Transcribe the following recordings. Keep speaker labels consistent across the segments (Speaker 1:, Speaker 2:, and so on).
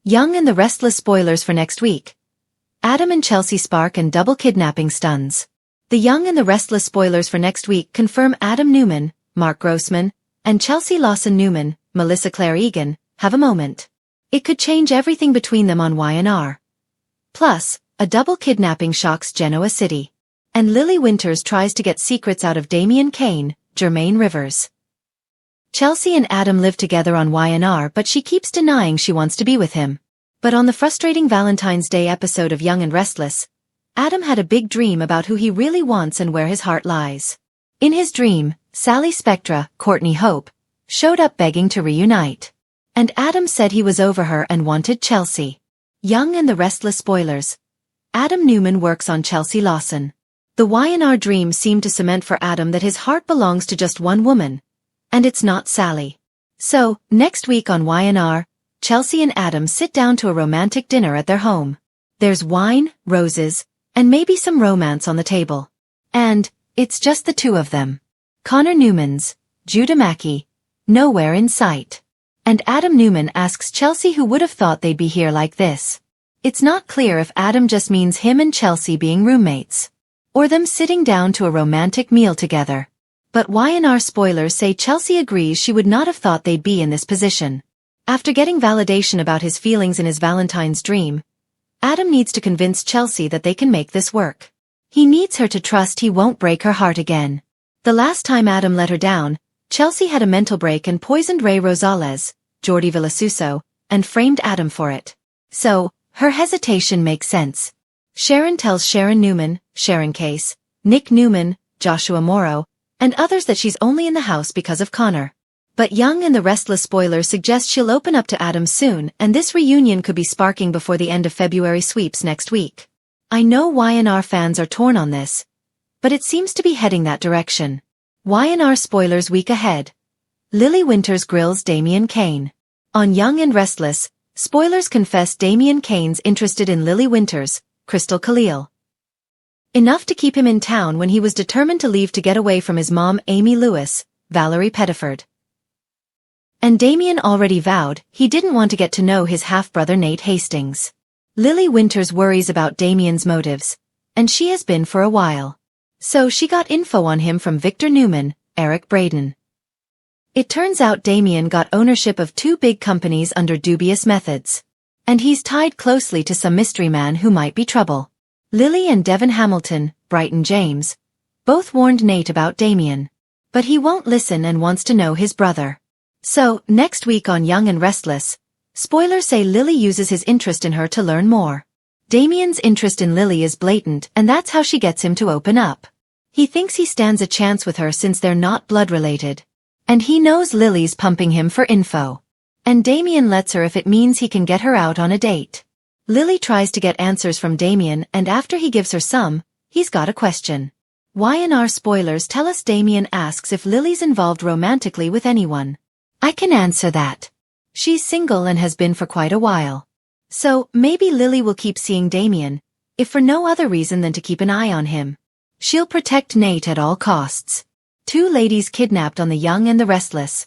Speaker 1: Young and the Restless spoilers for next week. Adam and Chelsea spark and double kidnapping stuns. The Young and the Restless spoilers for next week confirm Adam Newman, Mark Grossman, and Chelsea Lawson Newman, Melissa Claire Egan, have a moment. It could change everything between them on Y&R. Plus, a double kidnapping shocks Genoa City. And Lily Winters tries to get secrets out of Damian Kane, Jermaine Rivers. Chelsea and Adam live together on Y&R, but she keeps denying she wants to be with him. But on the frustrating Valentine's Day episode of Young and Restless, Adam had a big dream about who he really wants and where his heart lies. In his dream, Sally Spectra, Courtney Hope, showed up begging to reunite. And Adam said he was over her and wanted Chelsea. Young and the Restless spoilers. Adam Newman works on Chelsea Lawson. The Y&R dream seemed to cement for Adam that his heart belongs to just one woman. And it's not Sally. So, next week on Y&R, Chelsea and Adam sit down to a romantic dinner at their home. There's wine, roses, and maybe some romance on the table. And, it's just the two of them. Connor Newman's, Judah Mackey, nowhere in sight. And Adam Newman asks Chelsea who would have thought they'd be here like this. It's not clear if Adam just means him and Chelsea being roommates. Or them sitting down to a romantic meal together. But Y&R spoilers say Chelsea agrees she would not have thought they'd be in this position. After getting validation about his feelings in his Valentine's dream, Adam needs to convince Chelsea that they can make this work. He needs her to trust he won't break her heart again. The last time Adam let her down, Chelsea had a mental break and poisoned Ray Rosales, Jordi Villasuso, and framed Adam for it. So, her hesitation makes sense. Sharon tells Sharon Newman, Sharon Case, Nick Newman, Joshua Morrow, and others that she's only in the house because of Connor. But Young and the Restless spoilers suggest she'll open up to Adam soon, and this reunion could be sparking before the end of February sweeps next week. I know Y&R fans are torn on this, but it seems to be heading that direction. Y&R spoilers week ahead. Lily Winters grills Damian Kane. On Young and Restless, spoilers confess Damian Kane's interested in Lily Winters, Crystal Khalil. Enough to keep him in town when he was determined to leave to get away from his mom Amy Lewis, Valerie Pettiford. And Damian already vowed he didn't want to get to know his half-brother Nate Hastings. Lily Winters worries about Damian's motives, and she has been for a while. So she got info on him from Victor Newman, Eric Braden. It turns out Damian got ownership of 2 big companies under dubious methods. And he's tied closely to some mystery man who might be trouble. Lily and Devin Hamilton, Brighton James, both warned Nate about Damian. But he won't listen and wants to know his brother. So, next week on Young and Restless, spoilers say Lily uses his interest in her to learn more. Damian's interest in Lily is blatant, and that's how she gets him to open up. He thinks he stands a chance with her since they're not blood-related. And he knows Lily's pumping him for info. And Damian lets her if it means he can get her out on a date. Lily tries to get answers from Damian, and after he gives her some, he's got a question. Y&R spoilers tell us Damian asks if Lily's involved romantically with anyone. I can answer that. She's single and has been for quite a while. So, maybe Lily will keep seeing Damian, if for no other reason than to keep an eye on him. She'll protect Nate at all costs. 2 ladies kidnapped on the Young and the Restless.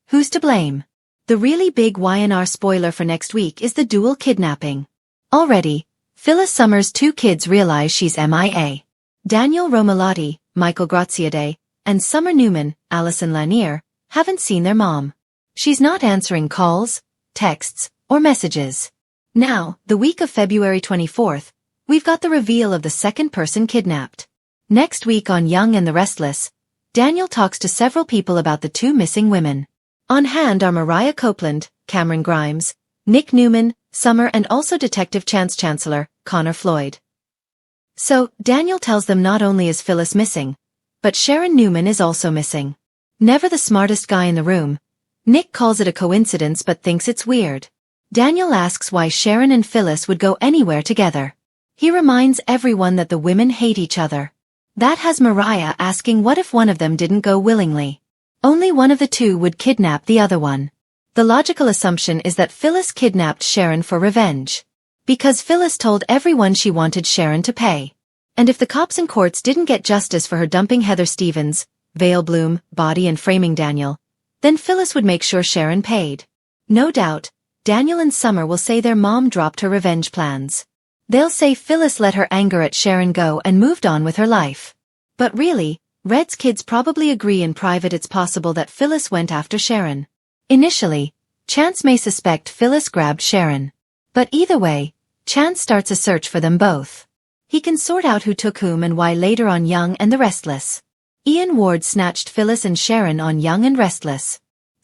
Speaker 1: Who's to blame? The really big Y&R spoiler for next week is the dual kidnapping. Already, Phyllis Summers' 2 kids realize she's MIA. Daniel Romalotti, Michael Graziade, and Summer Newman, Allison Lanier, haven't seen their mom. She's not answering calls, texts, or messages. Now, the week of February 24th, we've got the reveal of the second person kidnapped. Next week on Young and the Restless, Daniel talks to several people about the 2 missing women. On hand are Mariah Copeland, Cameron Grimes, Nick Newman, Summer, and also Detective Chance Chancellor, Connor Floyd. So, Daniel tells them not only is Phyllis missing, but Sharon Newman is also missing. Never the smartest guy in the room, Nick calls it a coincidence but thinks it's weird. Daniel asks why Sharon and Phyllis would go anywhere together. He reminds everyone that the women hate each other. That has Mariah asking what if one of them didn't go willingly. Only one of the 2 would kidnap the other one. The logical assumption is that Phyllis kidnapped Sharon for revenge. Because Phyllis told everyone she wanted Sharon to pay. And if the cops and courts didn't get justice for her dumping Heather Stevens, Vale Bloom, body and framing Daniel, then Phyllis would make sure Sharon paid. No doubt, Daniel and Summer will say their mom dropped her revenge plans. They'll say Phyllis let her anger at Sharon go and moved on with her life. But really, Red's kids probably agree in private it's possible that Phyllis went after Sharon. Initially, Chance may suspect Phyllis grabbed Sharon. But either way, Chance starts a search for them both. He can sort out who took whom and why later on Young and the Restless. Ian Ward snatched Phyllis and Sharon on Young and Restless.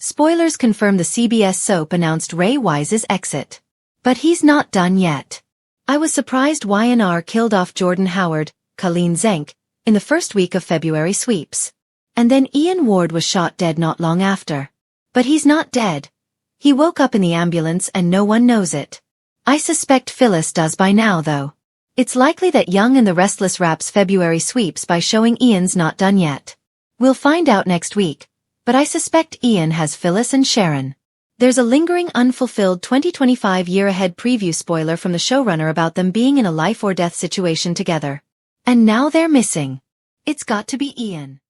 Speaker 1: Spoilers confirm the CBS soap announced Ray Wise's exit. But he's not done yet. I was surprised Y&R killed off Jordan Howard, Colleen Zenk, in the first week of February sweeps. And then Ian Ward was shot dead not long after. But he's not dead. He woke up in the ambulance and no one knows it. I suspect Phyllis does by now though. It's likely that Young and the Restless wraps February sweeps by showing Ian's not done yet. We'll find out next week, but I suspect Ian has Phyllis and Sharon. There's a lingering unfulfilled 2025 year-ahead preview spoiler from the showrunner about them being in a life-or-death situation together. And now they're missing. It's got to be Ian.